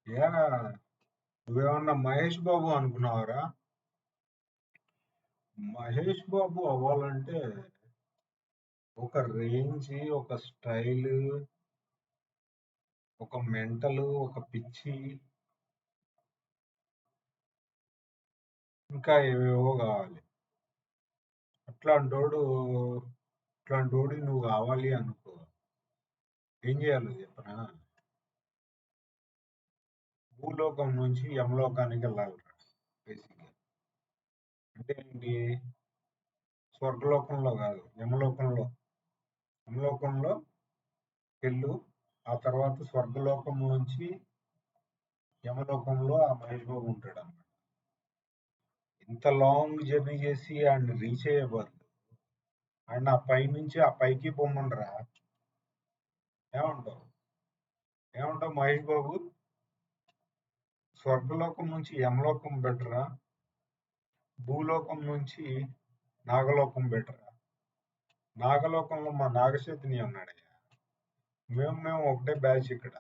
ఏరా నువ్వేమన్నా మహేష్ బాబు అనుకున్నావురా? మహేష్ బాబు అవ్వాలంటే ఒక రేంజ్, ఒక స్టైల్, ఒక మెంటల్, ఒక పిచ్చి, ఇంకా ఏవేవో కావాలి. అట్లాంటోడు అట్లాంటోడివి నువ్వు కావాలి అనుకో, ఏం చేయాలో చెప్పనా? భూలోకం నుంచి యమలోకానికి వెళ్ళాలిరా. బేసిక్గా అంటే ఏంటి? స్వర్గలోకంలో కాదు, యమలోకంలో. యమలోకంలో వెళ్ళు. ఆ తర్వాత స్వర్గలోకం నుంచి యమలోకంలో ఆ మహేష్ బాబు ఉంటాడు అన్నమాట. ఇంత లాంగ్ జర్నీ చేసి ఆయన రీచ్ అయ్యే బదులు ఆయన ఆ పై నుంచి ఆ పైకి పొమ్మనరా. ఏమంటావు? ఏమంటావు మహేష్ బాబు? స్వర్గలోకం నుంచి యమలోకం బెటరా, భూలోకం నుంచి నాగలోకం బెటరా? నాగలోకంలో మా నాగచైతన్య ఉన్నాడయ్యా. మేము ఒకటే బ్యాచ్ ఇక్కడ.